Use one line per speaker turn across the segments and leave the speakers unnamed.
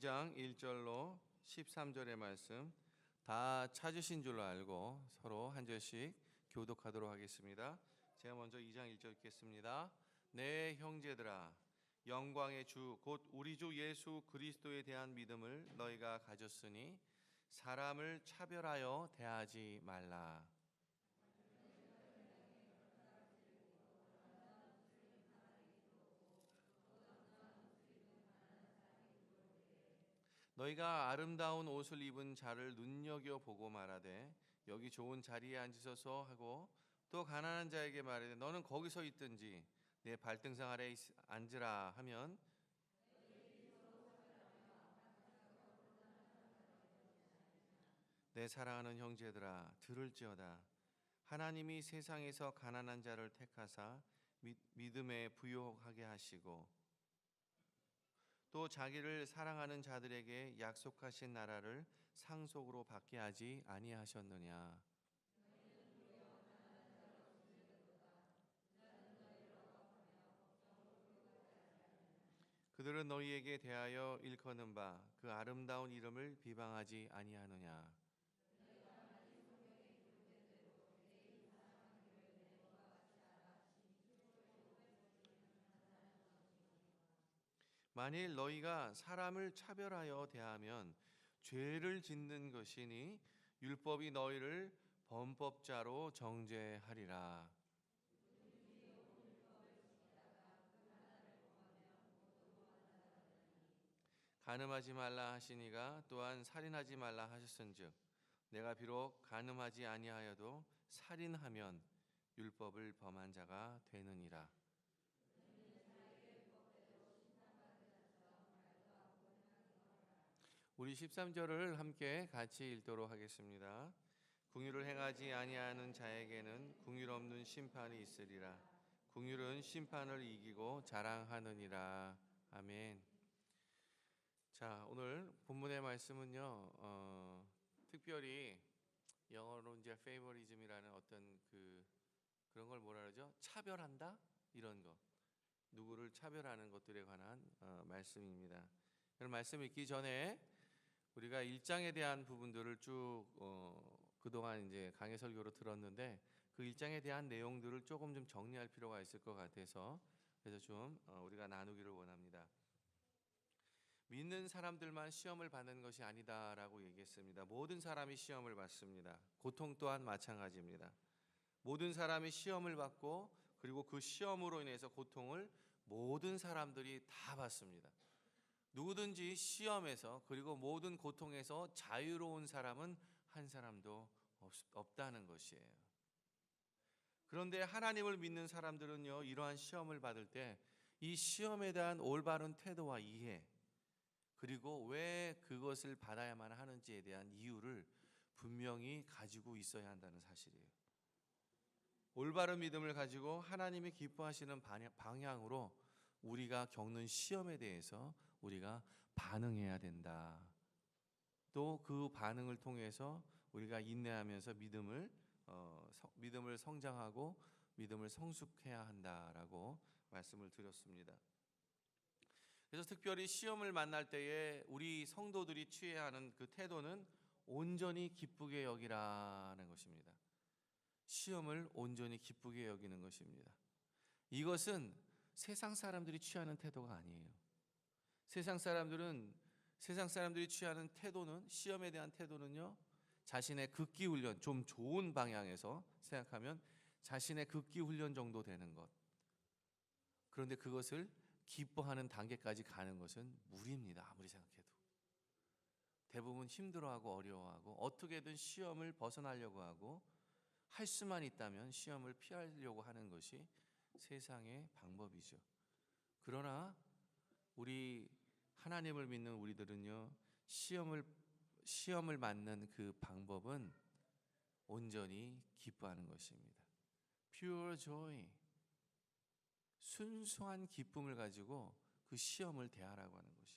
2장 1절로 13절의 말씀 다 찾으신 줄로 알고 서로 한 절씩 교독하도록 하겠습니다. 제가 먼저 2장 1절 읽겠습니다. 내 형제들아, 영광의 주 곧 우리 주 예수 그리스도에 대한 믿음을 너희가 가졌으니 사람을 차별하여 대하지 말라. 너희가 아름다운 옷을 입은 자를 눈여겨보고 말하되 여기 좋은 자리에 앉으소서 하고 또 가난한 자에게 말하되 너는 거기서 있든지 내 발등상 아래 앉으라 하면 내 사랑하는 형제들아 들을지어다. 하나님이 세상에서 가난한 자를 택하사 믿음에 부요하게 하시고 또 자기를 사랑하는 자들에게 약속하신 나라를 상속으로 받게 하지 아니하셨느냐. 그들은 너희에게 대하여 일컫는 바 그 아름다운 이름을 비방하지 아니하느냐. 만일 너희가 사람을 차별하여 대하면 죄를 짓는 것이니 율법이 너희를 범법자로 정죄하리라. 간음하지 말라 하시니가 또한 살인하지 말라 하셨은즉 내가 비록 간음하지 아니하여도 살인하면 율법을 범한 자가 되느니라. 우리 13절을 함께 같이 읽도록 하겠습니다. 긍휼을 행하지 아니하는 자에게는 긍휼 없는 심판이 있으리라. 긍휼은 심판을 이기고 자랑하느니라. 아멘. 자, 오늘 본문의 말씀은요. 특별히 영어로 이제 페이버리즘이라는 어떤 그런 걸 뭐라 그러죠? 차별한다? 이런 거. 누구를 차별하는 것들에 관한 말씀입니다. 그런 말씀 읽기 전에 우리가 1장에 대한 부분들을 쭉 그동안 이제 강해 설교로 들었는데 그 1장에 대한 내용들을 조금 좀 정리할 필요가 있을 것 같아서 그래서 좀 우리가 나누기를 원합니다. 믿는 사람들만 시험을 받는 것이 아니다라고 얘기했습니다. 모든 사람이 시험을 받습니다. 고통 또한 마찬가지입니다. 모든 사람이 시험을 받고 그리고 그 시험으로 인해서 고통을 모든 사람들이 다 받습니다. 누구든지 시험에서 그리고 모든 고통에서 자유로운 사람은 한 사람도 없다는 것이에요. 그런데 하나님을 믿는 사람들은요, 이러한 시험을 받을 때 이 시험에 대한 올바른 태도와 이해, 그리고 왜 그것을 받아야만 하는지에 대한 이유를 분명히 가지고 있어야 한다는 사실이에요. 올바른 믿음을 가지고 하나님이 기뻐하시는 방향으로 우리가 겪는 시험에 대해서 우리가 반응해야 된다. 또 그 반응을 통해서 우리가 인내하면서 믿음을 성장하고 믿음을 성숙해야 한다라고 말씀을 드렸습니다. 그래서 특별히 시험을 만날 때에 우리 성도들이 취해야 하는 그 태도는 온전히 기쁘게 여기라는 것입니다. 시험을 온전히 기쁘게 여기는 것입니다. 이것은 세상 사람들이 취하는 태도가 아니에요. 세상 사람들이 취하는 태도는, 시험에 대한 태도는요, 자신의 극기 훈련, 좀 좋은 방향에서 생각하면 자신의 극기 훈련 정도 되는 것. 그런데 그것을 기뻐하는 단계까지 가는 것은 무리입니다. 아무리 생각해도. 대부분 힘들어하고 어려워하고 어떻게든 시험을 벗어나려고 하고 할 수만 있다면 시험을 피하려고 하는 것이 세상의 방법이죠. 그러나 우리 하나님을 믿는 우리들은요, 시험을 맞는 그 방법은 온전히 기뻐하는 것입니다. Pure joy, 순수한 기쁨을 가지고 그 시험을 대하라고 하는 것이.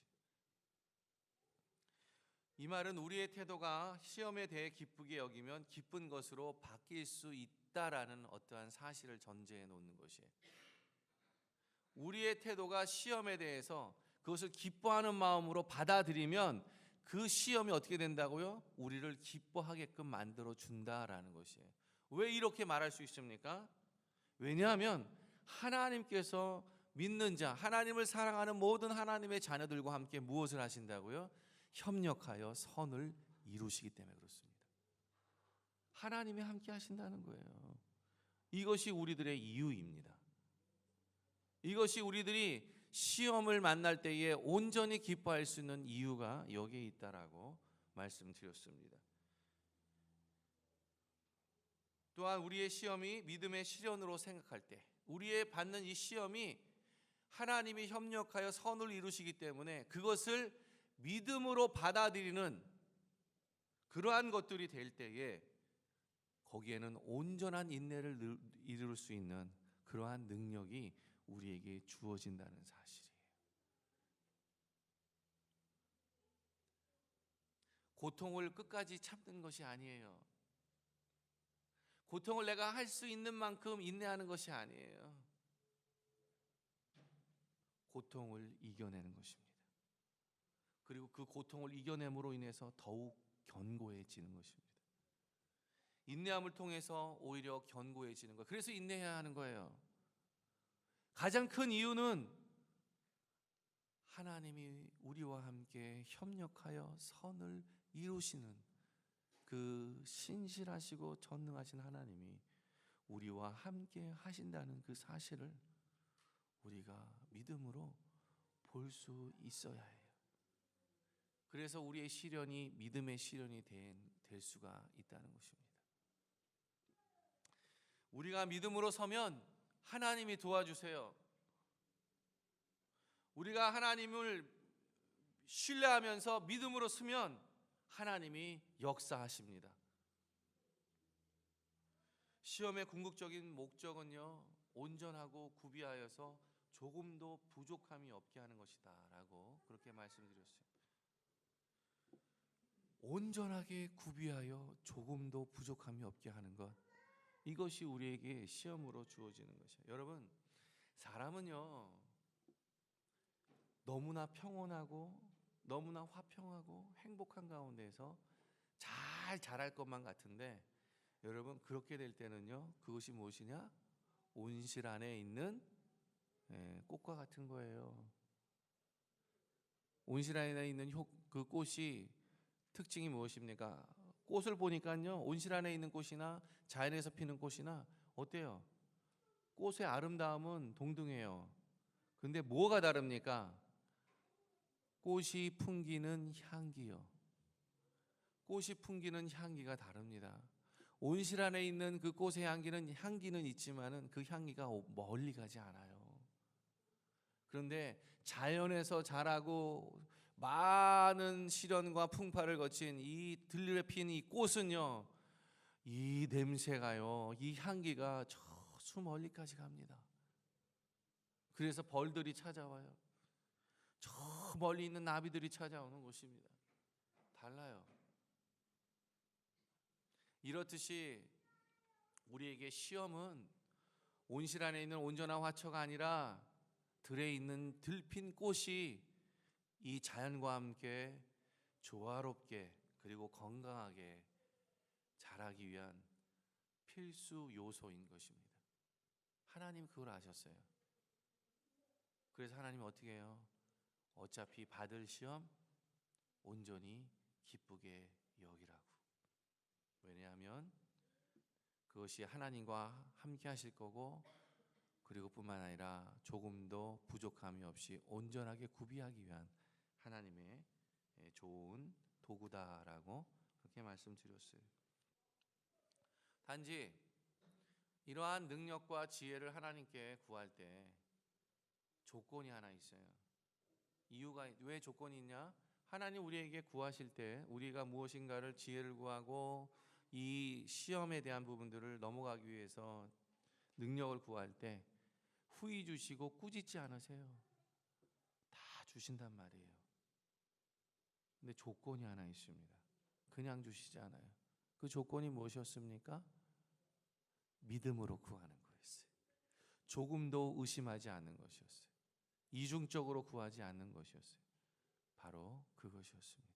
이 말은 우리의 태도가 시험에 대해 기쁘게 여기면 기쁜 것으로 바뀔 수 있다라는 어떠한 사실을 전제해 놓는 것이에요. 우리의 태도가 시험에 대해서 그것을 기뻐하는 마음으로 받아들이면 그 시험이 어떻게 된다고요? 우리를 기뻐하게끔 만들어 준다라는 것이에요. 왜 이렇게 말할 수 있습니까? 왜냐하면 하나님께서 믿는 자, 하나님을 사랑하는 모든 하나님의 자녀들과 함께 무엇을 하신다고요? 협력하여 선을 이루시기 때문에 그렇습니다. 하나님이 함께 하신다는 거예요. 이것이 우리들의 이유입니다. 이것이 우리들이 시험을 만날 때에 온전히 기뻐할 수 있는 이유가 여기에 있다라고 말씀드렸습니다. 또한 우리의 시험이 믿음의 시련으로 생각할 때, 우리의 받는 이 시험이 하나님이 협력하여 선을 이루시기 때문에 그것을 믿음으로 받아들이는 그러한 것들이 될 때에 거기에는 온전한 인내를 이룰 수 있는 그러한 능력이 우리에게 주어진다는 사실이에요. 고통을 끝까지 참는 것이 아니에요. 고통을 내가 할 수 있는 만큼 인내하는 것이 아니에요. 고통을 이겨내는 것입니다. 그리고 그 고통을 이겨냄으로 인해서 더욱 견고해지는 것입니다. 인내함을 통해서 오히려 견고해지는 거예요. 그래서 인내해야 하는 거예요. 가장 큰 이유는 하나님이 우리와 함께 협력하여 선을 이루시는 그 신실하시고 전능하신 하나님이 우리와 함께 하신다는 그 사실을 우리가 믿음으로 볼 수 있어야 해요. 그래서 우리의 시련이 믿음의 시련이 될 수가 있다는 것입니다. 우리가 믿음으로 서면 하나님이 도와주세요. 우리가 하나님을 신뢰하면서 믿음으로 서면 하나님이 역사하십니다. 시험의 궁극적인 목적은요, 온전하고 구비하여서 조금도 부족함이 없게 하는 것이다 라고 그렇게 말씀드렸어요. 온전하게 구비하여 조금도 부족함이 없게 하는 것, 이것이 우리에게 시험으로 주어지는 것이에요. 여러분, 사람은요 너무나 평온하고 너무나 화평하고 행복한 가운데서 잘 자랄 것만 같은데, 여러분 그렇게 될 때는요 그것이 무엇이냐? 온실 안에 있는 꽃과 같은 거예요. 온실 안에 있는 그 꽃이 특징이 무엇입니까? 꽃을 보니까요 온실 안에 있는 꽃이나 자연에서 피는 꽃이나 어때요? 꽃의 아름다움은 동등해요. 근데 뭐가 다릅니까? 꽃이 풍기는 향기요. 꽃이 풍기는 향기가 다릅니다. 온실 안에 있는 그 꽃의 향기는 있지만은 그 향기가 멀리 가지 않아요. 그런데 자연에서 자라고 많은 시련과 풍파를 거친 이 들에 핀 이 꽃은요, 이 냄새가요, 이 향기가 저 멀리까지 갑니다. 그래서 벌들이 찾아와요. 저 멀리 있는 나비들이 찾아오는 곳입니다. 달라요. 이렇듯이 우리에게 시험은 온실 안에 있는 온전한 화초가 아니라 들에 있는 들핀 꽃이 이 자연과 함께 조화롭게 그리고 건강하게 자라기 위한 필수 요소인 것입니다. 하나님 그걸 아셨어요. 그래서 하나님 어떻게 해요? 어차피 받을 시험 온전히 기쁘게 여기라고. 왜냐하면 그것이 하나님과 함께 하실 거고, 그리고 뿐만 아니라 조금도 부족함이 없이 온전하게 구비하기 위한 하나님의 좋은 도구다라고 그렇게 말씀드렸어요. 단지 이러한 능력과 지혜를 하나님께 구할 때 조건이 하나 있어요. 이유가 왜 조건이 있냐? 하나님 우리에게 구하실 때 우리가 무엇인가를 지혜를 구하고 이 시험에 대한 부분들을 넘어가기 위해서 능력을 구할 때 후히 주시고 꾸짖지 않으세요. 다 주신단 말이에요. 근데 조건이 하나 있습니다. 그냥 주시지 않아요. 그 조건이 무엇이었습니까? 믿음으로 구하는 거였어요. 조금도 의심하지 않는 것이었어요. 이중적으로 구하지 않는 것이었어요. 바로 그것이었습니다.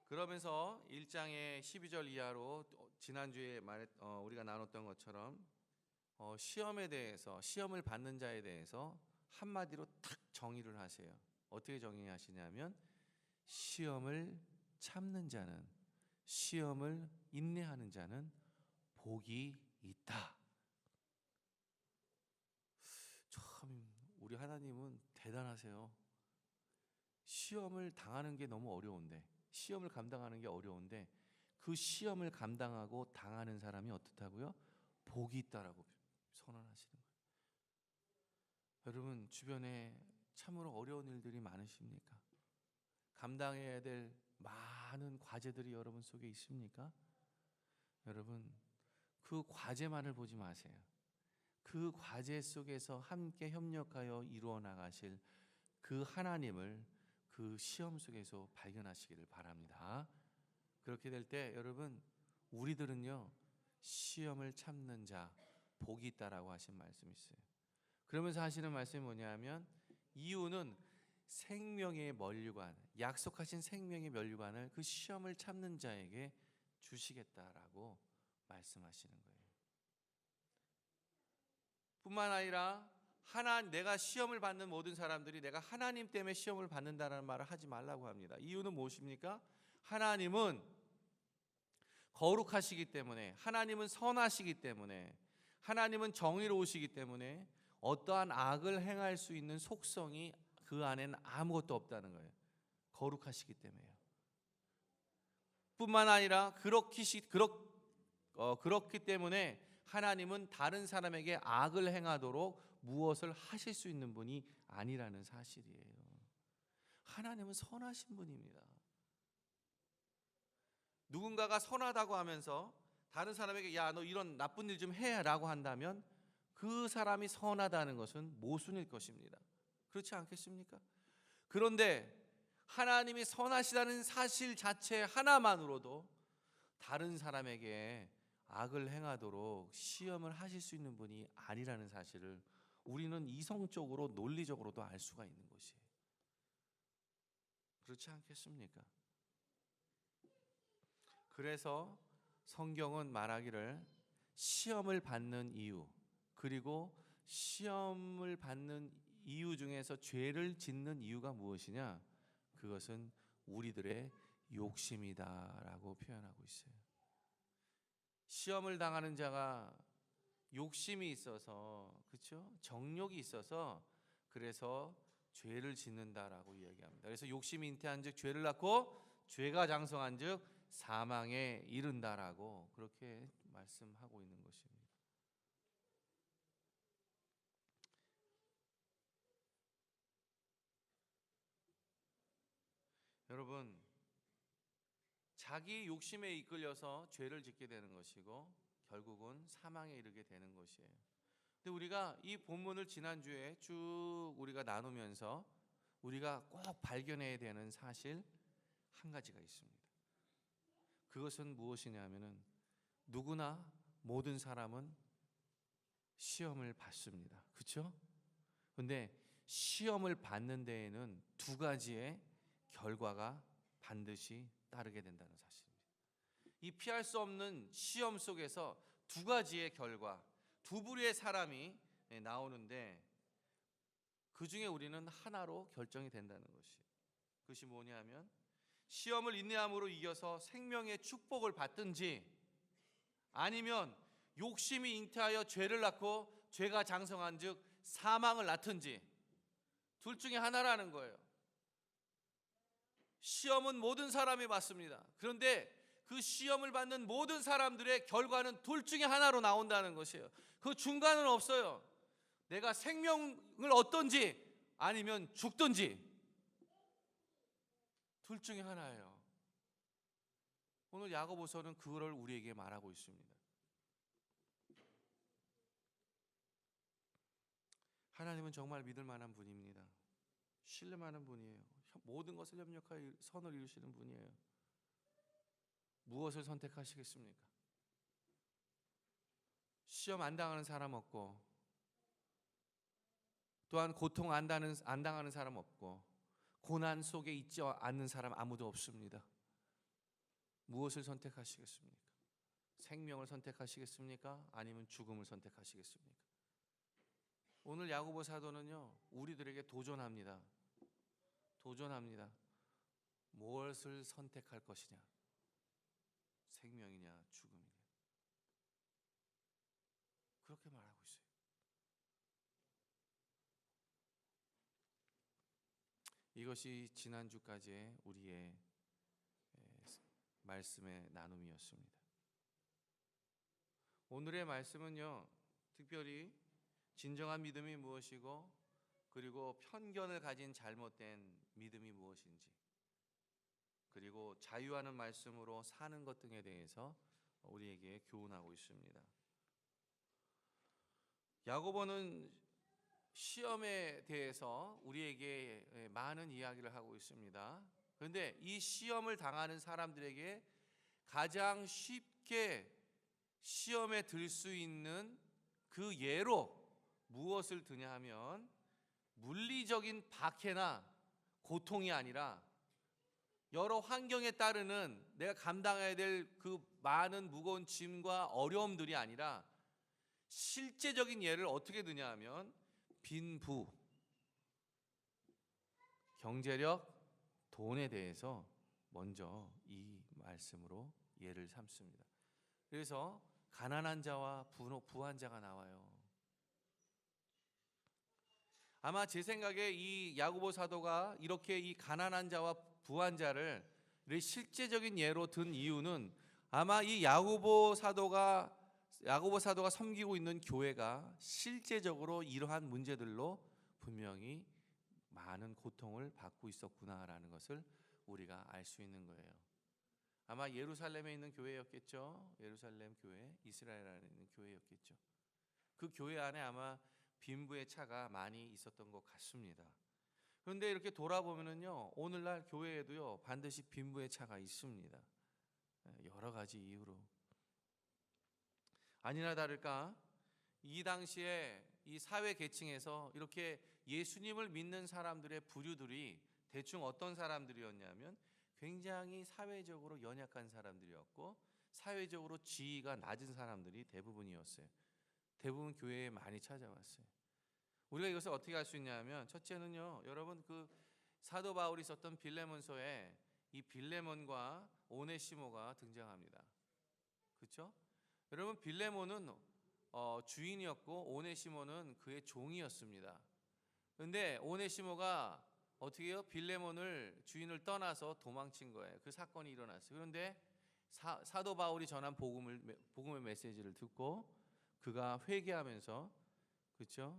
그러면서 1장의 12절 이하로 지난주에 우리가 나눴던 것처럼 시험에 대해서, 시험을 받는 자에 대해서 한마디로 탁 정의를 하세요. 어떻게 정의하시냐면 시험을 참는 자는, 시험을 인내하는 자는 복이 있다. 참 우리 하나님은 대단하세요. 시험을 당하는 게 너무 어려운데, 시험을 감당하는 게 어려운데 그 시험을 감당하고 당하는 사람이 어떻다고요? 복이 있다라고 선언하시는 거예요. 여러분 주변에 참으로 어려운 일들이 많으십니까? 감당해야 될 많은 과제들이 여러분 속에 있습니까? 여러분 그 과제만을 보지 마세요. 그 과제 속에서 함께 협력하여 이루어 나가실 그 하나님을 그 시험 속에서 발견하시기를 바랍니다. 그렇게 될 때 여러분 우리들은요 시험을 참는 자 복이 있다라고 하신 말씀이 있어요. 그러면서 하시는 말씀이 뭐냐면 이유는 생명의 면류관, 약속하신 생명의 면류관을 그 시험을 참는 자에게 주시겠다라고 말씀하시는 거예요. 뿐만 아니라 내가 시험을 받는 모든 사람들이 내가 하나님 때문에 시험을 받는다는 말을 하지 말라고 합니다. 이유는 무엇입니까? 하나님은 거룩하시기 때문에, 하나님은 선하시기 때문에, 하나님은 정의로우시기 때문에 어떠한 악을 행할 수 있는 속성이 그 안에는 아무것도 없다는 거예요. 거룩하시기 때문에요. 뿐만 아니라 그렇기 때문에 하나님은 다른 사람에게 악을 행하도록 무엇을 하실 수 있는 분이 아니라는 사실이에요. 하나님은 선하신 분입니다. 누군가가 선하다고 하면서 다른 사람에게 야, 너 이런 나쁜 일 좀 해라고 한다면 그 사람이 선하다는 것은 모순일 것입니다. 그렇지 않겠습니까? 그런데 하나님이 선하시다는 사실 자체 하나만으로도 다른 사람에게 악을 행하도록 시험을 하실 수 있는 분이 아니라는 사실을 우리는 이성적으로 논리적으로도 알 수가 있는 것이에요. 그렇지 않겠습니까? 그래서 성경은 말하기를 시험을 받는 이유, 그리고 시험을 받는 이유 중에서 죄를 짓는 이유가 무엇이냐? 그것은 우리들의 욕심이다라고 표현하고 있어요. 시험을 당하는 자가 욕심이 있어서, 그렇죠? 정욕이 있어서 그래서 죄를 짓는다라고 이야기합니다. 그래서 욕심이 잉태한즉 죄를 낳고 죄가 장성한즉 사망에 이른다라고 그렇게 말씀하고 있는 것입니다. 여러분, 자기 욕심에 이끌려서 죄를 짓게 되는 것이고 결국은 사망에 이르게 되는 것이에요. 근데 우리가 이 본문을 지난주에 쭉 우리가 나누면서 우리가 꼭 발견해야 되는 사실 한 가지가 있습니다. 그것은 무엇이냐면은 누구나 모든 사람은 시험을 받습니다. 그렇죠? 근데 시험을 받는 데에는 두 가지의 결과가 반드시 따르게 된다는 사실입니다. 이 피할 수 없는 시험 속에서 두 가지의 결과, 두 부류의 사람이 나오는데 그 중에 우리는 하나로 결정이 된다는 것이. 그것이 뭐냐면 시험을 인내함으로 이겨서 생명의 축복을 받든지 아니면 욕심이 잉태하여 죄를 낳고 죄가 장성한즉 사망을 낳든지 둘 중에 하나라는 거예요. 시험은 모든 사람이 받습니다. 그런데 그 시험을 받는 모든 사람들의 결과는 둘 중에 하나로 나온다는 것이에요. 그 중간은 없어요. 내가 생명을 얻든지 아니면 죽든지 둘 중에 하나예요. 오늘 야고보서는 그거를 우리에게 말하고 있습니다. 하나님은 정말 믿을 만한 분입니다. 신뢰 많은 분이에요. 모든 것을 협력하여 선을 이루시는 분이에요. 무엇을 선택하시겠습니까? 시험 안 당하는 사람 없고, 또한 고통 안 당하는 사람 없고, 고난 속에 있지 않는 사람 아무도 없습니다. 무엇을 선택하시겠습니까? 생명을 선택하시겠습니까? 아니면 죽음을 선택하시겠습니까? 오늘 야고보 사도는요, 우리들에게 도전합니다. 무엇을 선택할 것이냐? 생명이냐, 죽음이냐? 그렇게 말하고 있어요. 이것이 지난주까지의 우리의 말씀의 나눔이었습니다. 오늘의 말씀은요, 특별히 진정한 믿음이 무엇이고, 그리고 편견을 가진 잘못된 믿음이 무엇인지, 그리고 자유하는 말씀으로 사는 것 등에 대해서 우리에게 교훈하고 있습니다. 야고보는 시험에 대해서 우리에게 많은 이야기를 하고 있습니다. 그런데 이 시험을 당하는 사람들에게 가장 쉽게 시험에 들 수 있는 그 예로 무엇을 드냐 하면, 물리적인 박해나 고통이 아니라 여러 환경에 따르는 내가 감당해야 될 그 많은 무거운 짐과 어려움들이 아니라, 실제적인 예를 어떻게 드냐 하면 빈부, 경제력, 돈에 대해서 먼저 이 말씀으로 예를 삼습니다. 그래서 가난한 자와 부한 자가 나와요. 아마 제 생각에 이 야고보 사도가 이렇게 이 가난한 자와 부한 자를 실제적인 예로 든 이유는, 아마 이 야고보 사도가 섬기고 있는 교회가 실제적으로 이러한 문제들로 분명히 많은 고통을 받고 있었구나라는 것을 우리가 알 수 있는 거예요. 아마 예루살렘에 있는 교회였겠죠. 예루살렘 교회, 이스라엘 안에 있는 교회였겠죠. 그 교회 안에 아마 빈부의 차가 많이 있었던 것 같습니다. 그런데 이렇게 돌아보면은요, 오늘날 교회에도요 반드시 빈부의 차가 있습니다. 여러 가지 이유로. 아니나 다를까 이 당시에 이 사회 계층에서 이렇게 예수님을 믿는 사람들의 부류들이 대충 어떤 사람들이었냐면, 굉장히 사회적으로 연약한 사람들이었고, 사회적으로 지위가 낮은 사람들이 대부분이었어요. 대부분 교회에 많이 찾아왔어요. 우리가 이것을 어떻게 알 수 있냐면, 첫째는요, 여러분 그 사도 바울이 썼던 빌레몬서에 이 빌레몬과 오네시모가 등장합니다. 그렇죠? 여러분, 빌레몬은 주인이었고 오네시모는 그의 종이었습니다. 그런데 오네시모가 어떻게 해요? 빌레몬을, 주인을 떠나서 도망친 거예요. 그 사건이 일어났어요. 그런데 사도 바울이 전한 복음의 메시지를 듣고 그가 회개하면서, 그렇죠?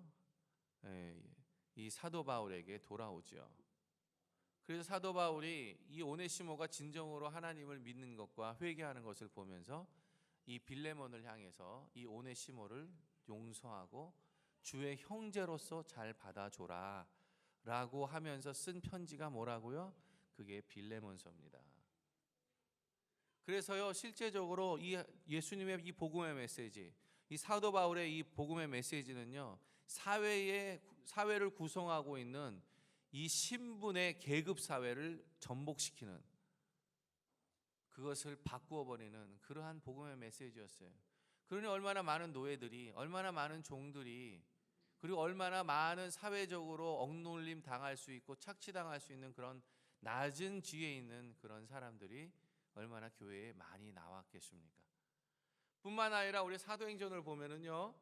이 사도 바울에게 돌아오죠. 그래서 사도 바울이 이 오네시모가 진정으로 하나님을 믿는 것과 회개하는 것을 보면서 이 빌레몬을 향해서 이 오네시모를 용서하고 주의 형제로서 잘 받아줘라 라고 하면서 쓴 편지가 뭐라고요? 그게 빌레몬서입니다. 그래서요, 실제적으로 이 예수님의 이 복음의 메시지, 이 사도 바울의 이 복음의 메시지는요, 사회를 구성하고 있는 이 신분의 계급 사회를 전복시키는, 그것을 바꾸어 버리는 그러한 복음의 메시지였어요. 그러니 얼마나 많은 노예들이, 얼마나 많은 종들이, 그리고 얼마나 많은 사회적으로 억눌림 당할 수 있고 착취당할 수 있는 그런 낮은 지위에 있는 그런 사람들이 얼마나 교회에 많이 나왔겠습니까? 뿐만 아니라 우리 사도행전을 보면은요,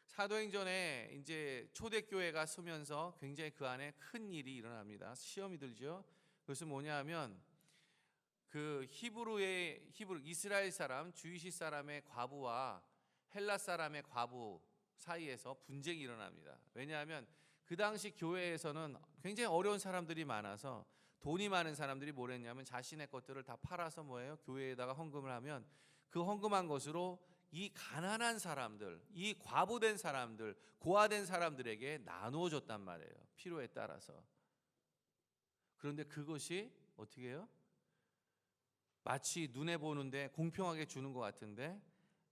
사도행전에 이제 초대교회가 서면서 굉장히 그 안에 큰 일이 일어납니다. 시험이 들죠. 그것은 뭐냐하면 그 이스라엘 사람, 주이시 사람의 과부와 헬라 사람의 과부 사이에서 분쟁이 일어납니다. 왜냐하면 그 당시 교회에서는 굉장히 어려운 사람들이 많아서 돈이 많은 사람들이 뭘 했냐면 자신의 것들을 다 팔아서 뭐예요? 교회에다가 헌금을 하면 그 헌금한 것으로 이 가난한 사람들, 이 과부된 사람들, 고아된 사람들에게 나누어 줬단 말이에요. 필요에 따라서. 그런데 그것이 어떻게 해요? 마치 눈에 보는데 공평하게 주는 것 같은데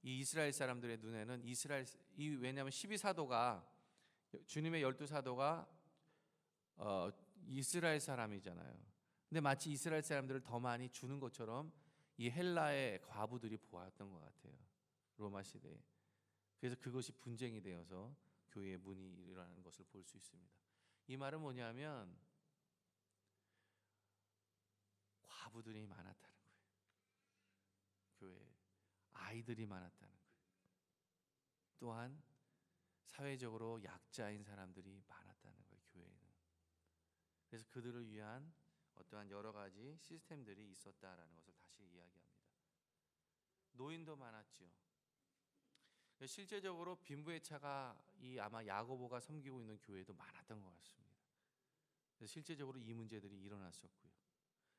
이 이스라엘 사람들의 눈에는 왜냐하면 12사도가 주님의 12사도가 이스라엘 사람이잖아요. 근데 마치 이스라엘 사람들을 더 많이 주는 것처럼 이 헬라의 과부들이 보았던 것 같아요. 로마 시대에. 그래서 그것이 분쟁이 되어서 교회의 문이 일어나는 것을 볼 수 있습니다. 이 말은 뭐냐면 과부들이 많았다는 거예요. 교회에 아이들이 많았다는 거예요. 또한 사회적으로 약자인 사람들이 많았다는 거예요. 교회에는. 그래서 그들을 위한 어떠한 여러 가지 시스템들이 있었다라는 것을 다시 이야기합니다. 노인도 많았지요. 실제적으로 빈부의 차가 아마 야고보가 섬기고 있는 교회도 많았던 것 같습니다. 그래서 실제적으로 이 문제들이 일어났었고요.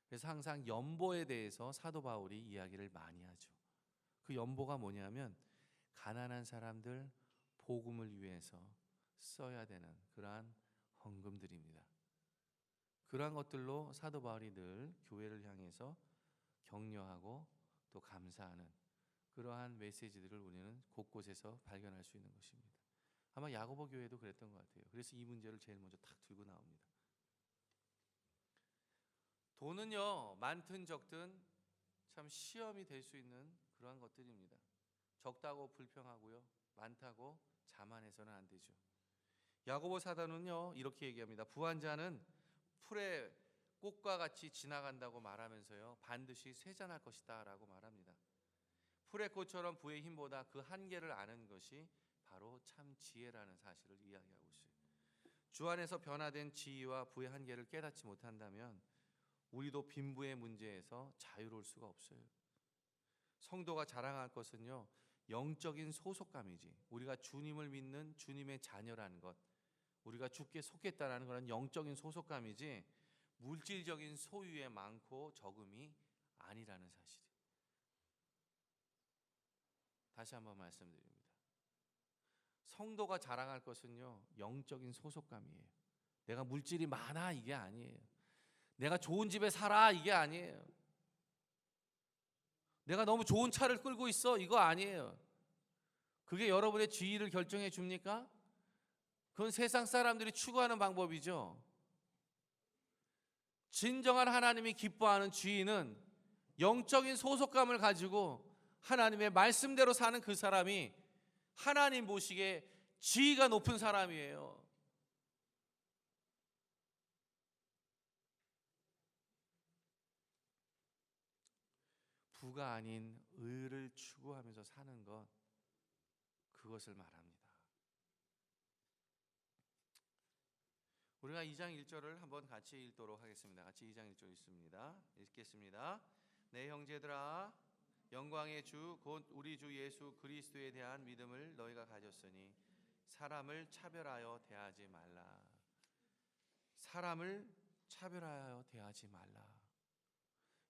그래서 항상 연보에 대해서 사도 바울이 이야기를 많이 하죠. 그 연보가 뭐냐면 가난한 사람들 복음을 위해서 써야 되는 그러한 헌금들입니다. 그러한 것들로 사도 바울이 늘 교회를 향해서 격려하고 또 감사하는 그러한 메시지들을 우리는 곳곳에서 발견할 수 있는 것입니다. 아마 야고보 교회도 그랬던 것 같아요. 그래서 이 문제를 제일 먼저 탁 들고 나옵니다. 돈은요, 많든 적든 참 시험이 될 수 있는 그러한 것들입니다. 적다고 불평하고요, 많다고 자만해서는 안 되죠. 야고보 사도는요 이렇게 얘기합니다. 부한 자는 풀의 꽃과 같이 지나간다고 말하면서요 반드시 쇠잔할 것이다 라고 말합니다. 풀의 꽃처럼 부의 힘보다 그 한계를 아는 것이 바로 참 지혜라는 사실을 이야기하고 있어요. 주 안에서 변화된 지혜와 부의 한계를 깨닫지 못한다면 우리도 빈부의 문제에서 자유로울 수가 없어요. 성도가 자랑할 것은요 영적인 소속감이지, 우리가 주님을 믿는 주님의 자녀라는 것, 우리가 주께 속했다라는 그런 영적인 소속감이지 물질적인 소유에 많고 적음이 아니라는 사실이에요. 다시 한번 말씀드립니다. 성도가 자랑할 것은요 영적인 소속감이에요. 내가 물질이 많아 이게 아니에요. 내가 좋은 집에 살아 이게 아니에요. 내가 너무 좋은 차를 끌고 있어 이거 아니에요. 그게 여러분의 지위를 결정해 줍니까? 그건 세상 사람들이 추구하는 방법이죠. 진정한 하나님이 기뻐하는 지위는 영적인 소속감을 가지고 하나님의 말씀대로 사는 그 사람이 하나님 보시기에 지위가 높은 사람이에요. 부가 아닌 의를 추구하면서 사는 것, 그것을 말합니다. 우리가 2장 1절을 한번 같이 읽도록 하겠습니다. 같이 2장 1절 읽습니다. 읽겠습니다. 내 형제들아, 영광의 주 곧 우리 주 예수 그리스도에 대한 믿음을 너희가 가졌으니 사람을 차별하여 대하지 말라. 사람을 차별하여 대하지 말라.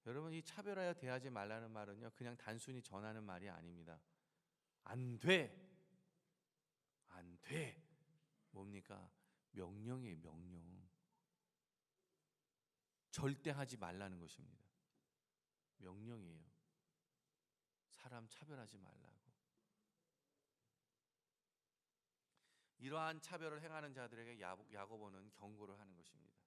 여러분, 이 차별하여 대하지 말라는 말은요 그냥 단순히 전하는 말이 아닙니다. 안 돼, 안 돼. 뭡니까? 명령이에요. 명령. 절대 하지 말라는 것입니다. 명령이에요. 사람 차별하지 말라고. 이러한 차별을 행하는 자들에게 야고보는 경고를 하는 것입니다.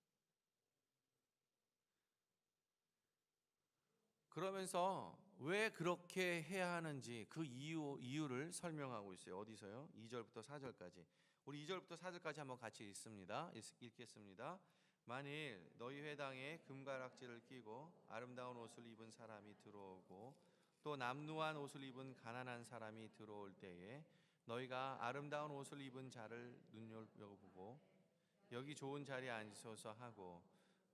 그러면서 왜 그렇게 해야 하는지 그 이유를 설명하고 있어요. 어디서요? 2절부터 4절까지. 우리 2절부터 4절까지 한번 같이 읽겠습니다. 만일 너희 회당에 금가락지를 끼고 아름다운 옷을 입은 사람이 들어오고 또 남루한 옷을 입은 가난한 사람이 들어올 때에 너희가 아름다운 옷을 입은 자를 눈여겨보고 여기 좋은 자리에 앉으소서 하고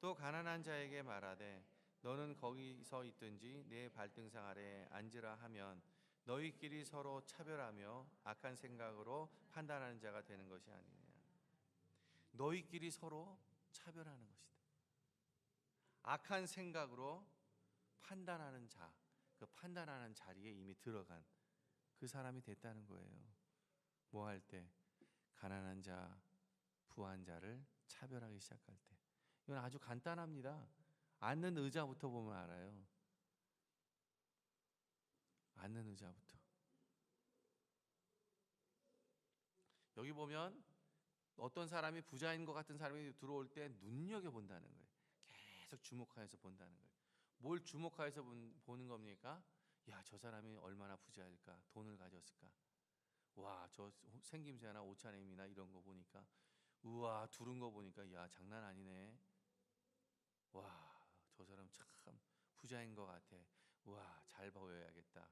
또 가난한 자에게 말하되 너는 거기서 있든지 내 발등상 아래 앉으라 하면 너희끼리 서로 차별하며 악한 생각으로 판단하는 자가 되는 것이 아니냐. 너희끼리 서로 차별하는 것이다. 악한 생각으로 판단하는 자, 그 판단하는 자리에 이미 들어간 그 사람이 됐다는 거예요. 뭐 할 때? 가난한 자, 부한 자를 차별하기 시작할 때. 이건 아주 간단합니다. 앉는 의자부터 보면 알아요. 앉는 의자부터. 여기 보면 어떤 사람이 부자인 것 같은 사람이 들어올 때 눈여겨본다는 거예요. 계속 주목하여서 본다는 거예요. 뭘 주목하여서 보는 겁니까? 야, 저 사람이 얼마나 부자일까? 돈을 가졌을까? 와, 저 생김새나 옷차림이나 이런 거 보니까, 우와, 두른 거 보니까, 야, 장난 아니네. 와, 저 사람 참 부자인 것 같아. 와, 잘 보여야겠다.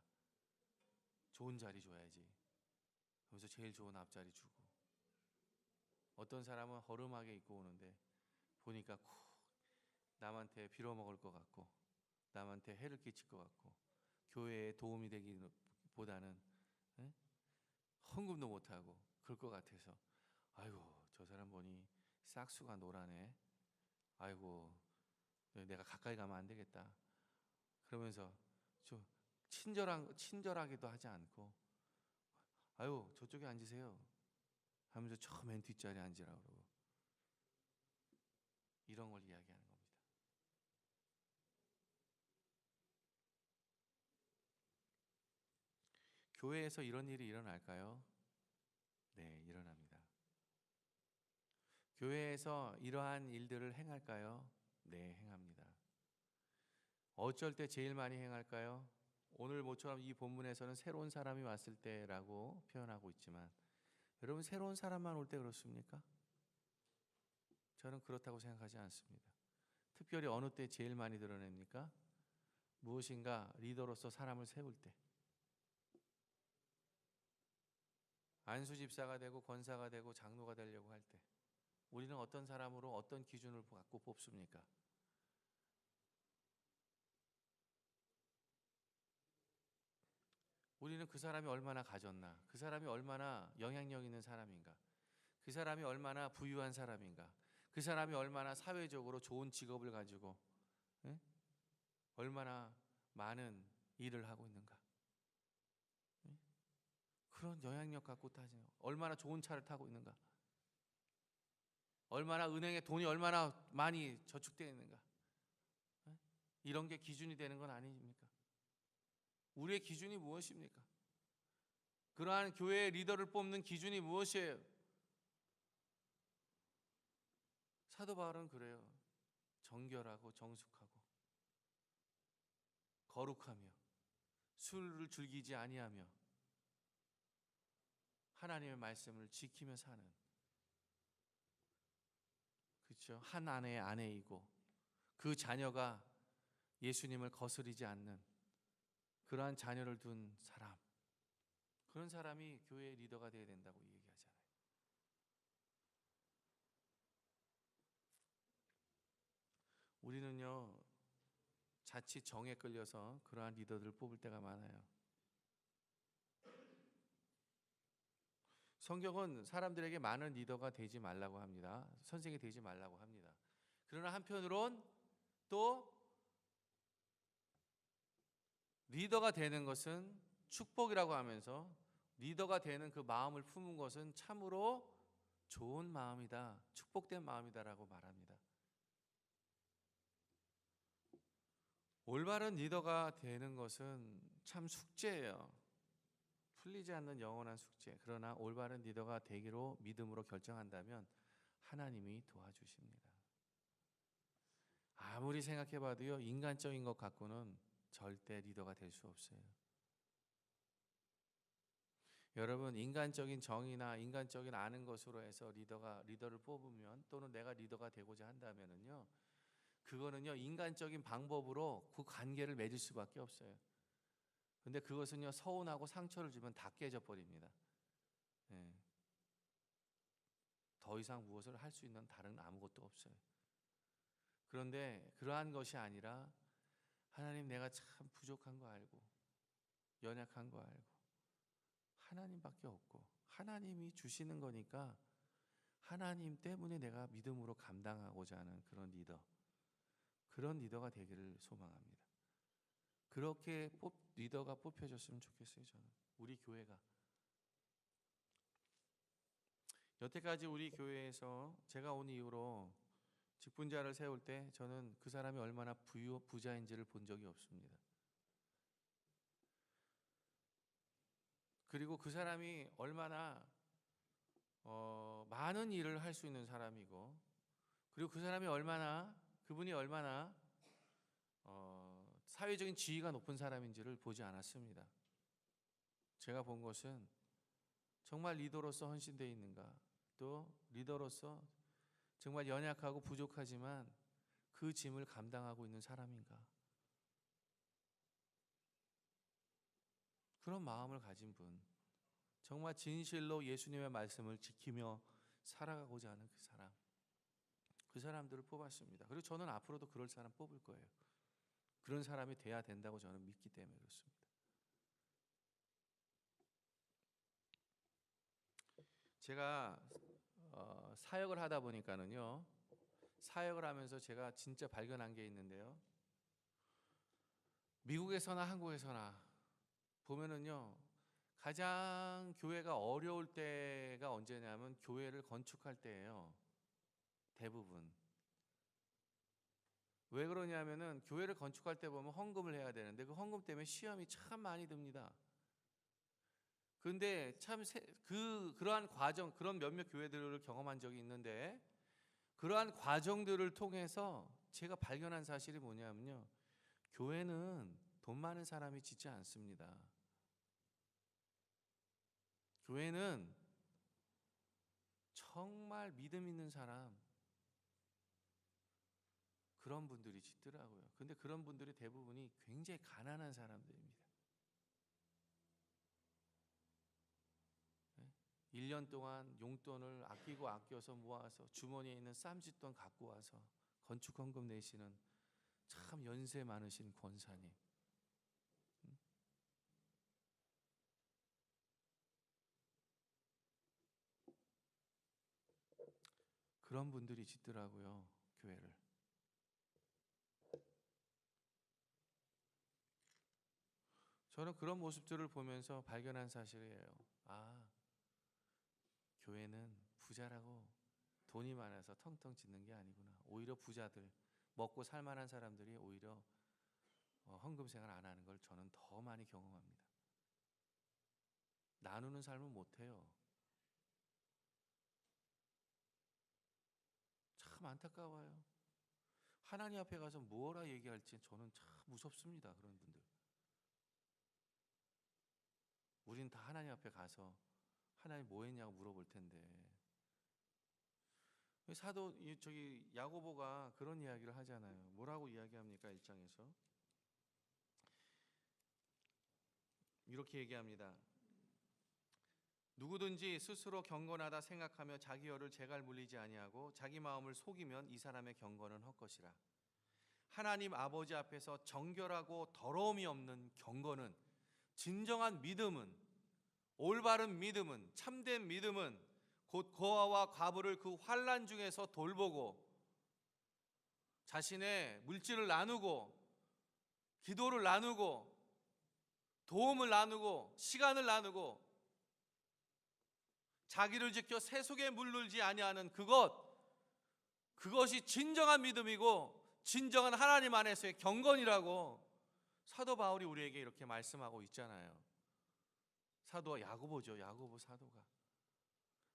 좋은 자리 줘야지. 그래서 제일 좋은 앞자리 주고. 어떤 사람은 허름하게 입고 오는데 보니까 콕 남한테 빌어먹을 것 같고, 남한테 해를 끼칠 것 같고, 교회에 도움이 되기보다는, 예? 헌금도 못하고 그럴 것 같아서, 아이고, 저 사람 보니 싹수가 노라네. 아이고, 내가 가까이 가면 안 되겠다. 그러면서 좀 친절하기도 하지 않고, 아유, 저쪽에 앉으세요 하면서 저 맨 뒷자리에 앉으라고 그러고, 이런 걸 이야기하는 겁니다. 교회에서 이런 일이 일어날까요? 네, 일어납니다. 교회에서 이러한 일들을 행할까요? 네, 행합니다. 어쩔 때 제일 많이 행할까요? 오늘 모처럼 이 본문에서는 새로운 사람이 왔을 때라고 표현하고 있지만, 여러분, 새로운 사람만 올 때 그렇습니까? 저는 그렇다고 생각하지 않습니다. 특별히 어느 때 제일 많이 드러냅니까? 무엇인가 리더로서 사람을 세울 때, 안수 집사가 되고 권사가 되고 장로가 되려고 할 때, 우리는 어떤 사람으로 어떤 기준을 갖고 뽑습니까? 우리는 그 사람이 얼마나 가졌나, 그 사람이 얼마나 영향력 있는 사람인가, 그 사람이 얼마나 부유한 사람인가, 그 사람이 얼마나 사회적으로 좋은 직업을 가지고, 예? 얼마나 많은 일을 하고 있는가, 예? 그런 영향력 갖고 따지는, 얼마나 좋은 차를 타고 있는가, 얼마나 은행에 돈이 얼마나 많이 저축되어 있는가, 예? 이런 게 기준이 되는 건 아닙니까? 우리의 기준이 무엇입니까? 그러한 교회의 리더를 뽑는 기준이 무엇이에요? 사도 바울은 그래요. 정결하고 정숙하고 거룩하며 술을 즐기지 아니하며 하나님의 말씀을 지키며 사는, 그렇죠? 한 아내의 아내이고 그 자녀가 예수님을 거스르지 않는 그러한 자녀를 둔 사람, 그런 사람이 교회의 리더가 되어야 된다고 얘기하잖아요. 우리는요, 자칫 정에 끌려서 그러한 리더들을 뽑을 때가 많아요. 성경은 사람들에게 많은 리더가 되지 말라고 합니다. 선생이 되지 말라고 합니다. 그러나 한편으론 또 리더가 되는 것은 축복이라고 하면서, 리더가 되는 그 마음을 품은 것은 참으로 좋은 마음이다, 축복된 마음이다라고 말합니다. 올바른 리더가 되는 것은 참 숙제예요. 풀리지 않는 영원한 숙제. 그러나 올바른 리더가 되기로 믿음으로 결정한다면 하나님이 도와주십니다. 아무리 생각해봐도요, 인간적인 것 갖고는 절대 리더가 될 수 없어요. 여러분, 인간적인 정의나 인간적인 아는 것으로 해서 리더를 뽑으면, 또는 내가 리더가 되고자 한다면은요, 그거는요, 인간적인 방법으로 그 관계를 맺을 수밖에 없어요. 근데 그것은요, 서운하고 상처를 주면 다 깨져 버립니다. 예. 더 이상 무엇을 할 수 있는 다른 아무것도 없어요. 그런데 그러한 것이 아니라, 하나님, 내가 참 부족한 거 알고 연약한 거 알고 하나님밖에 없고 하나님이 주시는 거니까 하나님 때문에 내가 믿음으로 감당하고자 하는 그런 리더가 되기를 소망합니다. 그렇게 리더가 뽑혀졌으면 좋겠어요. 저는 우리 교회가, 여태까지 우리 교회에서 제가 온 이후로 직분자를 세울 때 저는 그 사람이 얼마나 부자인지를 본 적이 없습니다. 그리고 그 사람이 얼마나 많은 일을 할 수 있는 사람이고, 그리고 그분이 얼마나 사회적인 지위가 높은 사람인지를 보지 않았습니다. 제가 본 것은 정말 리더로서 헌신되어 있는가, 또 리더로서 정말 연약하고 부족하지만 그 짐을 감당하고 있는 사람인가, 그런 마음을 가진 분, 정말 진실로 예수님의 말씀을 지키며 살아가고자 하는 그 사람들을 뽑았습니다. 그리고 저는 앞으로도 그럴 사람 뽑을 거예요. 그런 사람이 돼야 된다고 저는 믿기 때문에 그렇습니다. 제가 사역을 하다 보니까는요, 사역을 하면서 제가 진짜 발견한 게 있는데요, 미국에서나 한국에서나 보면은요, 가장 교회가 어려울 때가 언제냐면 교회를 건축할 때예요. 대부분. 왜 그러냐면은 교회를 건축할 때 보면 헌금을 해야 되는데 그 헌금 때문에 시험이 참 많이 듭니다. 근데 참 그러한 과정, 그런 몇몇 교회들을 경험한 적이 있는데, 그러한 과정들을 통해서 제가 발견한 사실이 뭐냐면요, 교회는 돈 많은 사람이 짓지 않습니다. 교회는 정말 믿음 있는 사람, 그런 분들이 짓더라고요. 근데 그런 분들이 대부분이 굉장히 가난한 사람들입니다. 1년 동안 용돈을 아껴서 모아서 주머니에 있는 쌈짓돈 갖고 와서 건축 헌금 내시는 참 연세 많으신 권사님, 그런 분들이 짓더라고요, 교회를. 저는 그런 모습들을 보면서 발견한 사실이에요. 아, 교회는 부자라고 돈이 많아서 텅텅 짓는 게 아니구나. 오히려 부자들, 먹고 살만한 사람들이 오히려 헌금 생활 안 하는 걸 저는 더 많이 경험합니다. 나누는 삶은 못해요. 참 안타까워요. 하나님 앞에 가서 뭐라 얘기할지 저는 참 무섭습니다. 그런 분들. 우린 다 하나님 앞에 가서 하나님 뭐 했냐고 물어볼 텐데, 저기 야고보가 그런 이야기를 하잖아요. 뭐라고 이야기합니까? 1장에서 이렇게 얘기합니다. 누구든지 스스로 경건하다 생각하며 자기 혀를 재갈 물리지 아니하고 자기 마음을 속이면 이 사람의 경건은 헛것이라. 하나님 아버지 앞에서 정결하고 더러움이 없는 경건은, 진정한 믿음은, 올바른 믿음은, 참된 믿음은 곧 고아와 과부를 그 환난 중에서 돌보고 자신의 물질을 나누고 기도를 나누고 도움을 나누고 시간을 나누고 자기를 지켜 세속에 물들지 아니하는 그것이 진정한 믿음이고 진정한 하나님 안에서의 경건이라고 사도 바울이 우리에게 이렇게 말씀하고 있잖아요. 사도가 야고보죠. 야고보 사도가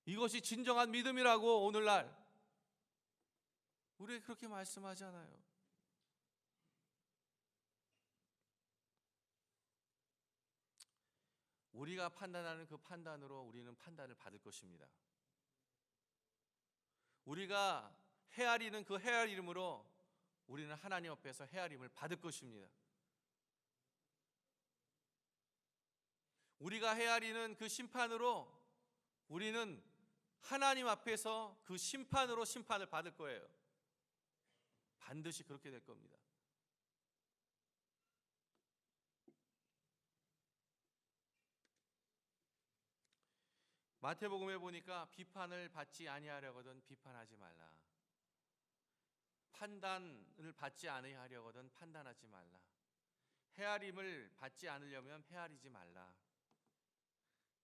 이것이 진정한 믿음이라고 오늘날 우리에게 그렇게 말씀하잖아요. 우리가 판단하는 그 판단으로 우리는 판단을 받을 것입니다. 우리가 헤아리는 그 헤아림으로 우리는 하나님 앞에서 헤아림을 받을 것입니다. 우리가 헤아리는 그 심판으로 우리는 하나님 앞에서 그 심판으로 심판을 받을 거예요. 반드시 그렇게 될 겁니다. 마태복음에 보니까 비판을 받지 아니하려거든 비판하지 말라. 판단을 받지 아니하려거든 판단하지 말라. 헤아림을 받지 않으려면 헤아리지 말라.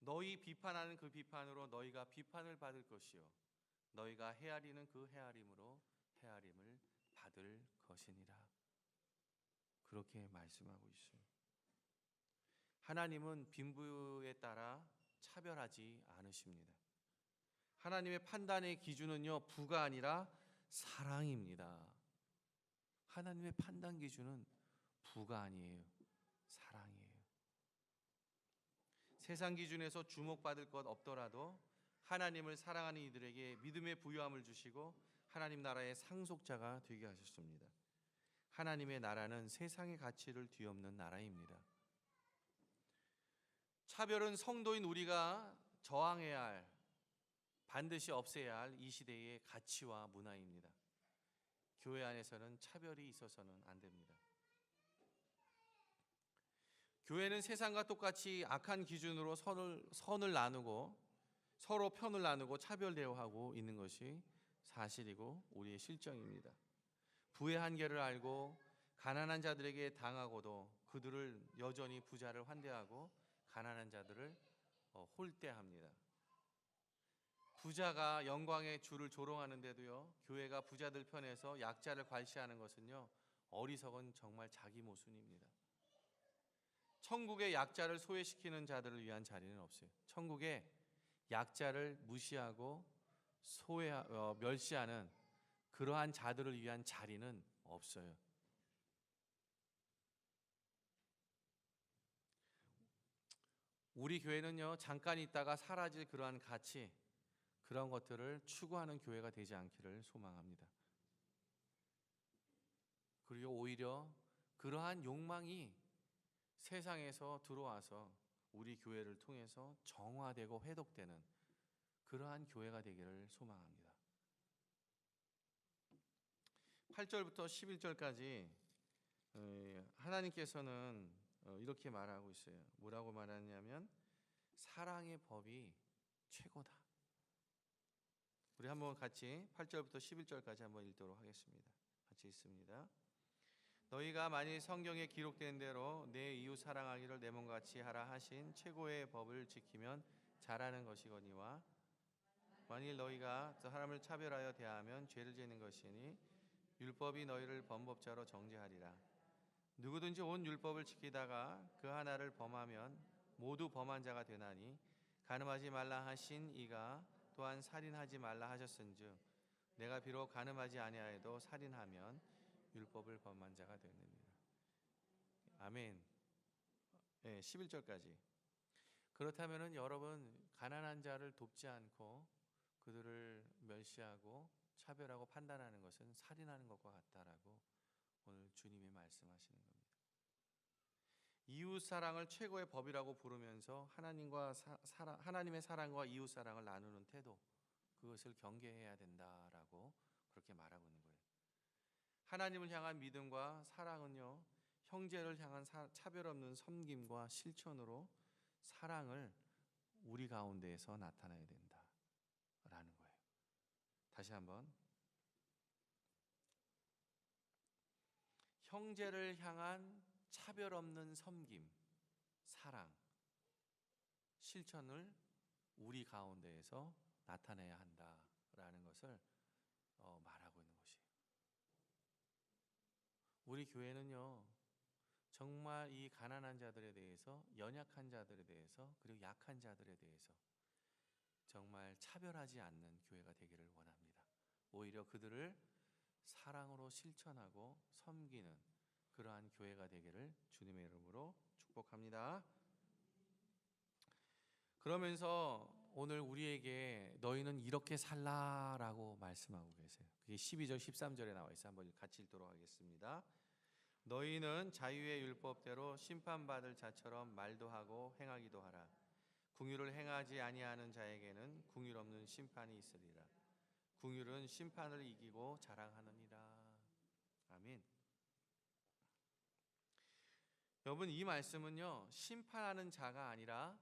너희 비판하는 그 비판으로 너희가 비판을 받을 것이요 너희가 헤아리는 그 헤아림으로 헤아림을 받을 것이니라. 그렇게 말씀하고 있어요. 하나님은 빈부에 따라 차별하지 않으십니다. 하나님의 판단의 기준은요, 부가 아니라 사랑입니다. 하나님의 판단 기준은 부가 아니에요. 사랑이에요. 세상 기준에서 주목받을 것 없더라도 하나님을 사랑하는 이들에게 믿음의 부유함을 주시고 하나님 나라의 상속자가 되게 하셨습니다. 하나님의 나라는 세상의 가치를 뒤엎는 나라입니다. 차별은 성도인 우리가 저항해야 할, 반드시 없애야 할 이 시대의 가치와 문화입니다. 교회 안에서는 차별이 있어서는 안 됩니다. 교회는 세상과 똑같이 악한 기준으로 선을 나누고 서로 편을 나누고 차별 대우하고 있는 것이 사실이고 우리의 실정입니다. 부의 한계를 알고 가난한 자들에게 당하고도 그들을 여전히 부자를 환대하고 가난한 자들을 홀대합니다. 부자가 영광의 주를 조롱하는데도요, 교회가 부자들 편에서 약자를 괄시하는 것은요, 어리석은 정말 자기 모순입니다. 천국의 약자를 소외시키는 자들을 위한 자리는 없어요. 천국에 약자를 무시하고 멸시하는 그러한 자들을 위한 자리는 없어요. 우리 교회는요, 잠깐 있다가 사라질 그러한 가치, 그런 것들을 추구하는 교회가 되지 않기를 소망합니다. 그리고 오히려 그러한 욕망이 세상에서 들어와서 우리 교회를 통해서 정화되고 회복되는 그러한 교회가 되기를 소망합니다. 8절부터 11절까지 하나님께서는 이렇게 말하고 있어요. 뭐라고 말하냐면 사랑의 법이 최고다. 우리 한번 같이 8절부터 11절까지 한번 읽도록 하겠습니다. 같이 읽습니다. 너희가 만일 성경에 기록된 대로 내 이웃 사랑하기를 내 몸같이 하라 하신 최고의 법을 지키면 잘하는 것이거니와 만일 너희가 사람을 차별하여 대하면 죄를 지는 것이니 율법이 너희를 범법자로 정죄하리라. 누구든지 온 율법을 지키다가 그 하나를 범하면 모두 범한 자가 되나니 간음하지 말라 하신 이가 또한 살인하지 말라 하셨은즉 내가 비록 간음하지 아니하여도 살인하면 율법을 범한 자가 되느니라. 아멘. 네, 11절까지. 그렇다면은 여러분 가난한 자를 돕지 않고 그들을 멸시하고 차별하고 판단하는 것은 살인하는 것과 같다라고 오늘 주님이 말씀하시는 겁니다. 이웃 사랑을 최고의 법이라고 부르면서 하나님의 사랑과 이웃 사랑을 나누는 태도, 그것을 경계해야 된다라고 그렇게 말하고 있는 거예요. 하나님을 향한 믿음과 사랑은요, 형제를 향한 차별 없는 섬김과 실천으로 사랑을 우리 가운데에서 나타내야 된다라는 거예요. 다시 한번, 형제를 향한 차별 없는 섬김, 사랑, 실천을 우리 가운데에서 나타내야 한다라는 것을 말하고 있는 것이에요. 우리 교회는요, 정말 이 가난한 자들에 대해서, 연약한 자들에 대해서, 그리고 약한 자들에 대해서 정말 차별하지 않는 교회가 되기를 원합니다. 오히려 그들을 사랑으로 실천하고 섬기는 그러한 교회가 되기를 주님의 이름으로 축복합니다. 그러면서 오늘 우리에게 너희는 이렇게 살라라고 말씀하고 계세요. 그게 12절 13절에 나와 있어요. 한번 같이 읽도록 하겠습니다. 너희는 자유의 율법대로 심판받을 자처럼 말도 하고 행하기도 하라. 궁휼을 행하지 아니하는 자에게는 궁휼 없는 심판이 있으리라. 궁휼은 심판을 이기고 자랑하느니라. 아멘. 여러분, 이 말씀은요, 심판하는 자가 아니라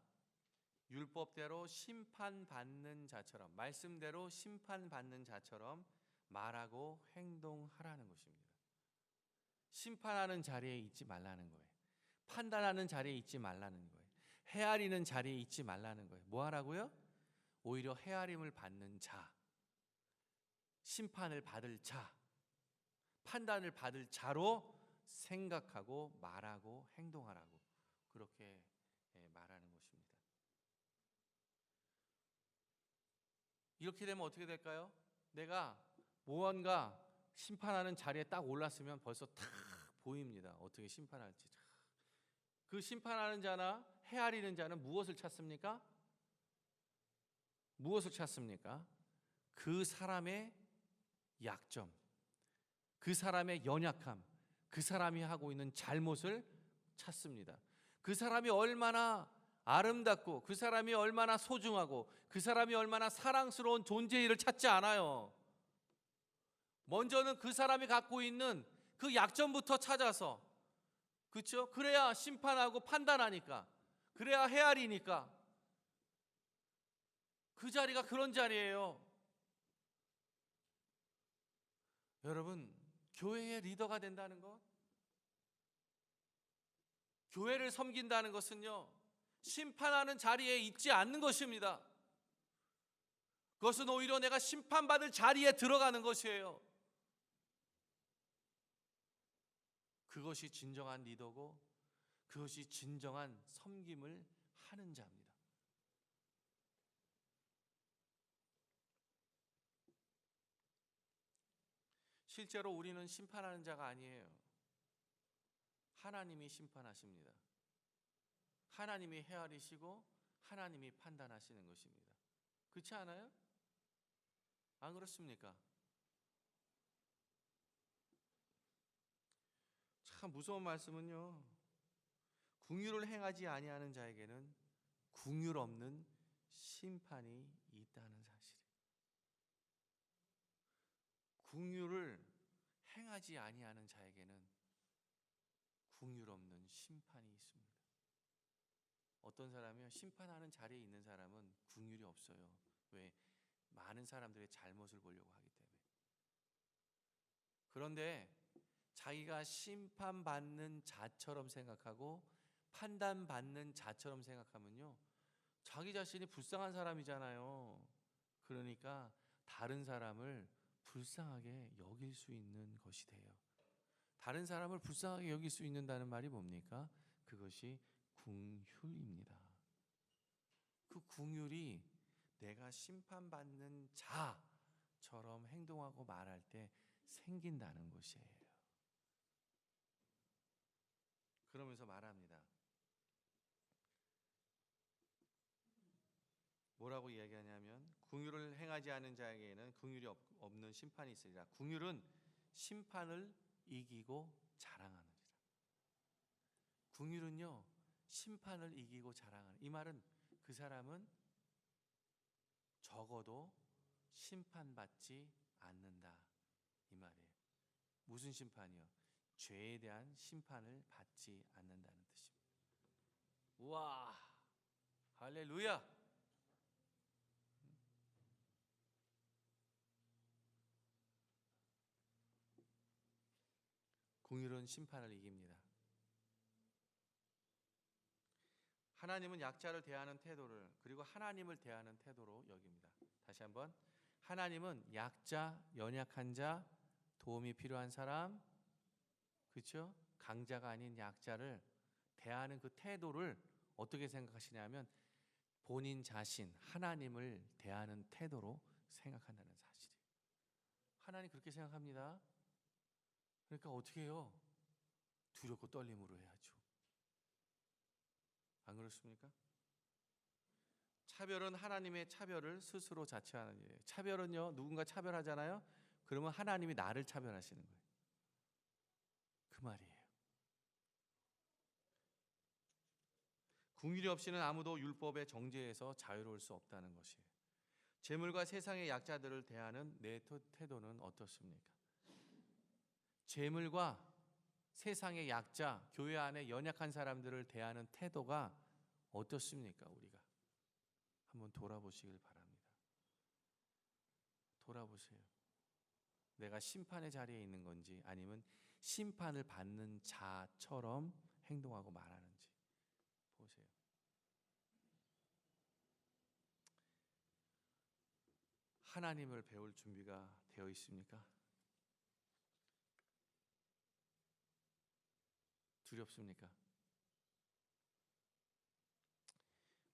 율법대로 심판받는 자처럼, 말씀대로 심판받는 자처럼 말하고 행동하라는 것입니다. 심판하는 자리에 있지 말라는 거예요. 판단하는 자리에 있지 말라는 거예요. 헤아리는 자리에 있지 말라는 거예요. 뭐 하라고요? 오히려 헤아림을 받는 자, 심판을 받을 자, 판단을 받을 자로 생각하고 말하고 행동하라고 그렇게 말하는 것입니다. 이렇게 되면 어떻게 될까요? 내가 무언가 심판하는 자리에 딱 올랐으면 벌써 탁 보입니다. 어떻게 심판할지. 그 심판하는 자나 헤아리는 자는 무엇을 찾습니까? 무엇을 찾습니까? 그 사람의 약점, 그 사람의 연약함, 그 사람이 하고 있는 잘못을 찾습니다. 그 사람이 얼마나 아름답고 그 사람이 얼마나 소중하고 그 사람이 얼마나 사랑스러운 존재를 찾지 않아요. 먼저는 그 사람이 갖고 있는 그 약점부터 찾아서, 그렇죠? 그래야 심판하고 판단하니까, 그래야 헤아리니까. 그 자리가 그런 자리예요. 여러분, 교회의 리더가 된다는 것, 교회를 섬긴다는 것은요, 심판하는 자리에 있지 않는 것입니다. 그것은 오히려 내가 심판받을 자리에 들어가는 것이에요. 그것이 진정한 리더고 그것이 진정한 섬김을 하는 자입니다. 실제로 우리는 심판하는 자가 아니에요. 하나님이 심판하십니다. 하나님이 헤아리시고 하나님이 판단하시는 것입니다. 그렇지 않아요? 안 그렇습니까? 참 무서운 말씀은요, 긍휼을 행하지 아니하는 자에게는 긍휼 없는 심판이 있다는 사실. 긍휼을 행하지 아니하는 자에게는 긍휼 없는 심판이 있습니다. 어떤 사람이요, 심판하는 자리에 있는 사람은 긍휼이 없어요. 왜? 많은 사람들의 잘못을 보려고 하기 때문에. 그런데 자기가 심판받는 자처럼 생각하고 판단받는 자처럼 생각하면요, 자기 자신이 불쌍한 사람이잖아요. 그러니까 다른 사람을 불쌍하게 여길 수 있는 것이 돼요. 다른 사람을 불쌍하게 여길 수 있는다는 말이 뭡니까? 그것이 긍휼입니다. 그 긍휼이 내가 심판받는 자처럼 행동하고 말할 때 생긴다는 것이에요. 그러면서 말합니다. 뭐라고 이야기하냐면, 긍휼을 행하지 않은 자에게는 긍휼이 없는 심판이 있으리라. 긍휼은 심판을 이기고 자랑하느니라. 긍휼은요, 심판을 이기고 자랑하는, 이 말은 그 사람은 적어도 심판받지 않는다, 이 말이에요. 무슨 심판이요? 죄에 대한 심판을 받지 않는다는 뜻입니다. 우와, 할렐루야. 긍휼은 심판을 이깁니다. 하나님은 약자를 대하는 태도를, 그리고 하나님을 대하는 태도로 여깁니다. 다시 한번, 하나님은 약자, 연약한 자, 도움이 필요한 사람, 그렇죠? 강자가 아닌 약자를 대하는 그 태도를 어떻게 생각하시냐면, 본인 자신, 하나님을 대하는 태도로 생각한다는 사실이에요. 하나님 그렇게 생각합니다. 그러니까 어떻게 해요? 두렵고 떨림으로 해야죠. 안 그렇습니까? 차별은 하나님의 차별을 스스로 자처하는 일이에요. 차별은요, 누군가 차별하잖아요. 그러면 하나님이 나를 차별하시는 거예요. 그 말이에요. 긍휼이 없이는 아무도 율법의 정죄에서 자유로울 수 없다는 것이에요. 재물과 세상의 약자들을 대하는 내 태도는 어떻습니까? 재물과 세상의 약자, 교회 안에 연약한 사람들을 대하는 태도가 어떻습니까? 우리가 한번 돌아보시길 바랍니다. 돌아보세요. 내가 심판의 자리에 있는 건지 아니면 심판을 받는 자처럼 행동하고 말하는지 보세요. 하나님을 배울 준비가 되어 있습니까? 두렵습니까?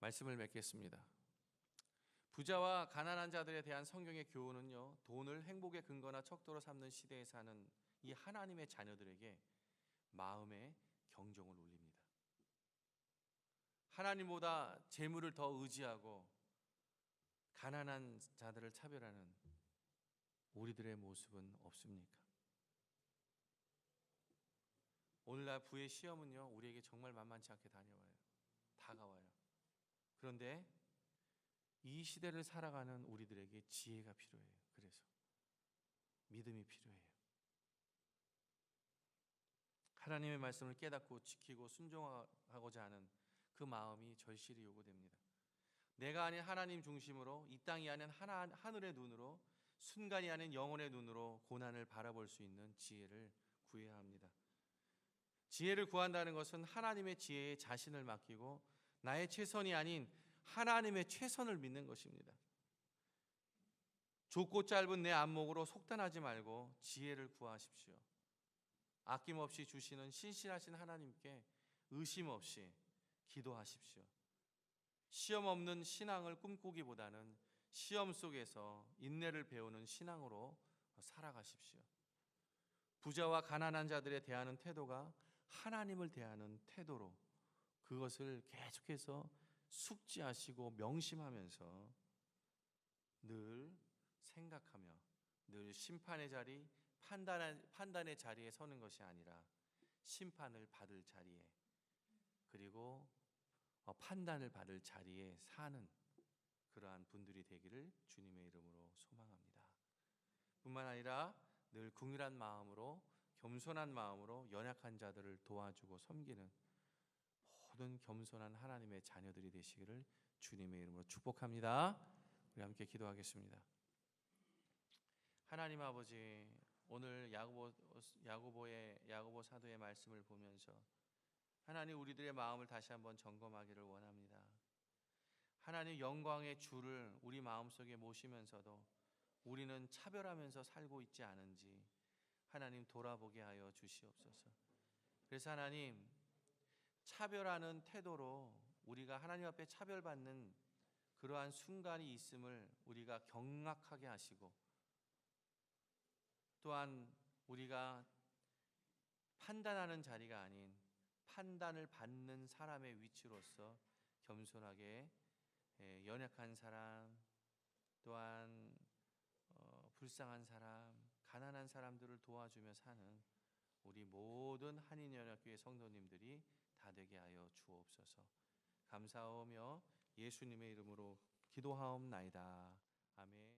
말씀을 맺겠습니다. 부자와 가난한 자들에 대한 성경의 교훈은요, 돈을 행복의 근거나 척도로 삼는 시대에 사는 이 하나님의 자녀들에게 마음의 경종을 울립니다. 하나님보다 재물을 더 의지하고 가난한 자들을 차별하는 우리들의 모습은 없습니까? 오늘날 부의 시험은요, 우리에게 정말 만만치 않게 다가와요. 그런데 이 시대를 살아가는 우리들에게 지혜가 필요해요. 그래서 믿음이 필요해요. 하나님의 말씀을 깨닫고 지키고 순종하고자 하는 그 마음이 절실히 요구됩니다. 내가 아닌 하나님 중심으로, 이 땅이 아닌 하늘의 눈으로, 순간이 아닌 영혼의 눈으로 고난을 바라볼 수 있는 지혜를 구해야 합니다. 지혜를 구한다는 것은 하나님의 지혜에 자신을 맡기고 나의 최선이 아닌 하나님의 최선을 믿는 것입니다. 좁고 짧은 내 안목으로 속단하지 말고 지혜를 구하십시오. 아낌없이 주시는 신실하신 하나님께 의심 없이 기도하십시오. 시험 없는 신앙을 꿈꾸기보다는 시험 속에서 인내를 배우는 신앙으로 살아가십시오. 부자와 가난한 자들에 대하는 태도가 하나님을 대하는 태도로, 그것을 계속해서 숙지하시고 명심하면서 늘 생각하며 늘 심판의 자리, 판단의 자리에 서는 것이 아니라 심판을 받을 자리에, 그리고 판단을 받을 자리에 사는 그러한 분들이 되기를 주님의 이름으로 소망합니다. 뿐만 아니라 늘 긍휼한 마음으로, 겸손한 마음으로 연약한 자들을 도와주고 섬기는 모든 겸손한 하나님의 자녀들이 되시기를 주님의 이름으로 축복합니다. 우리 함께 기도하겠습니다. 하나님 아버지, 오늘 야고보 사도의 말씀을 보면서 하나님, 우리들의 마음을 다시 한번 점검하기를 원합니다. 하나님, 영광의 주를 우리 마음속에 모시면서도 우리는 차별하면서 살고 있지 않은지 하나님 돌아보게 하여 주시옵소서. 그래서 하나님, 차별하는 태도로 우리가 하나님 앞에 차별받는 그러한 순간이 있음을 우리가 경악하게 하시고, 또한 우리가 판단하는 자리가 아닌 판단을 받는 사람의 위치로서 겸손하게 연약한 사람, 또한 불쌍한 사람, 가난한 사람들을 도와주며 사는 우리 모든 한인연합교회 성도님들이 다 되게 하여 주옵소서. 감사하며 예수님의 이름으로 기도하옵나이다. 아멘.